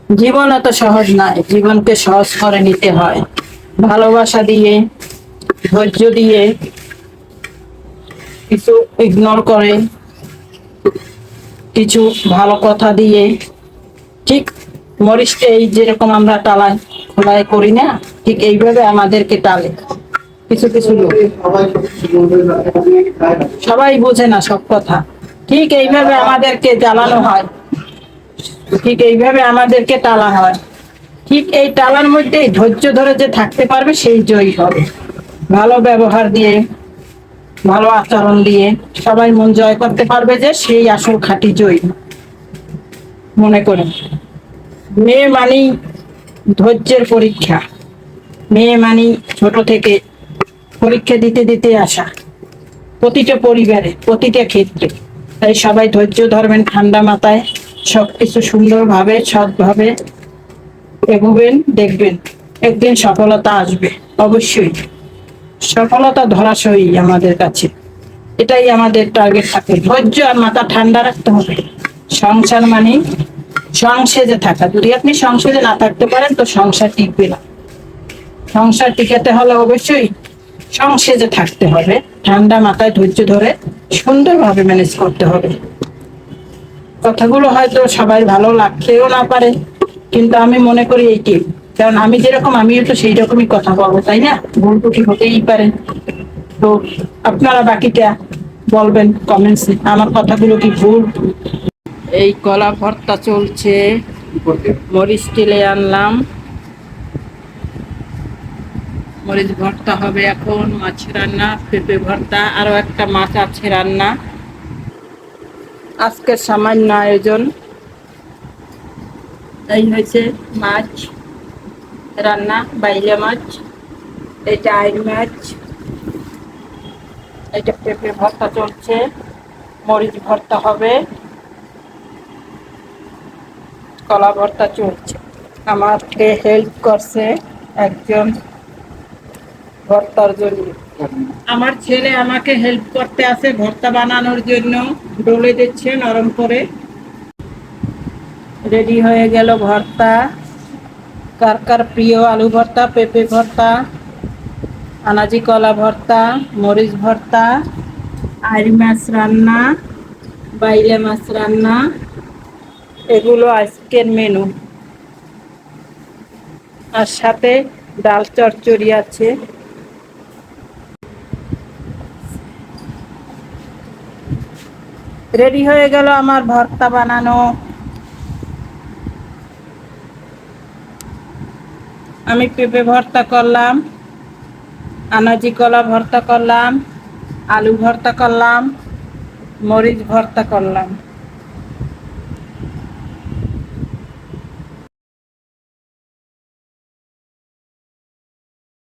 জীবন এত সহজ নয়, জীবনকে সহজ করে নিতে হয় ভালোবাসা দিয়ে, ধৈর্য দিয়ে, কিছু ইগনোর করে, কিছু ভালো কথা দিয়ে। ঠিক মরিচকে এই যেরকম আমরা টালাই খোলাই করি না, ঠিক এইভাবে আমাদেরকে টালে কিছু কিছু লোক। সবাই বোঝে না সব কথা, ঠিক এইভাবে আমাদেরকে জ্বালানো হয়, ঠিক এইভাবে আমাদেরকে টালা হয়। ঠিক এই টালার মধ্যেই ধৈর্য ধরে যে থাকতে পারবে সেই জয়ী হবে। ভালো ব্যবহার দিয়ে, ভালো আচরণ দিয়ে সবাই মন জয় করতে পারবে, যে সেই আসল খাঁটি জয়ী। মনে করেন, মেয়ে মানেই ধৈর্যের পরীক্ষা। মেয়ে মানেই ছোট থেকে পরীক্ষা দিতে দিতে আসা, প্রতিটা পরিবারে, প্রতিটা ক্ষেত্রে। তাই সবাই ধৈর্য ধরবেন, ঠান্ডা মাথায় সবকিছু সুন্দরভাবে, সৎভাবে এগোবেন। দেখবেন একদিন সফলতা আসবে, অবশ্যই সফলতা ধরাশয়ী আমাদের কাছে। এটাই আমাদের টার্গেট থাকে। ধৈর্য আর মাথা ঠান্ডা রাখতে হবে। সংসার মানে সংসেজে থাকা। যদি আপনি সংসেজে না থাকতে পারেন তো সংসার টিকবে না। সংসার টিকাতে হলে অবশ্যই সংসেজে থাকতে হবে, ঠান্ডা মাথায় ধৈর্য ধরে সুন্দরভাবে ম্যানেজ করতে হবে। কথাগুলো হয়তো সবাই ভালো লাগতেও না পারে, কিন্তু আমি মনে করি এইটি, কারণ আমি যেরকম আমিও তো সেই রকমই কথা বলবো, তাই না? ভুল ত্রুটি হতেই পারে। তো আপনারা বাকিটা বলবেন কমেন্টসে, আমার কথাগুলো কি ভুল। এই কলা ভর্তা চলছে, মরিচ তেলে আনলাম, মরিচ ভর্তা হবে এখন, মাছ রান্না, পেঁপে ভর্তা, আরো একটা মাছ আছে রান্না। আজকের সামান্য আয়োজন এই হয়েছে, মাছ রান্না, বাইলা মাছ, এটা আইল মাছ, এটা পেঁপে ভর্তা চলছে, মরিচ ভর্তা হবে, কলা ভর্তা চলছে। আমাকে হেল্প করছে একজন ভর্তার জন্য। আমার ছেলে আমাকে হেল্প করতে আসে ভর্তা বানানোর জন্য, ডলে দিচ্ছে নরম করে। রেডি হয়ে গেল ভর্তা। কার কার প্রিয় আলু ভর্তা, পেঁপে ভর্তা, আনাজি কলা ভর্তা, মরিচ ভর্তা, আইড় মাছ রান্না, বাইলা মাছ রান্না, এগুলো আজকের মেনু। আর সাথে ডাল চচ্চড়ি আছে। রেডি হয়ে গেল আমার ভর্তা বানানো। আমি পেঁপে ভর্তা করলাম, আনাজি কলা ভর্তা করলাম, আলু ভর্তা করলাম, মরিচ ভর্তা করলাম।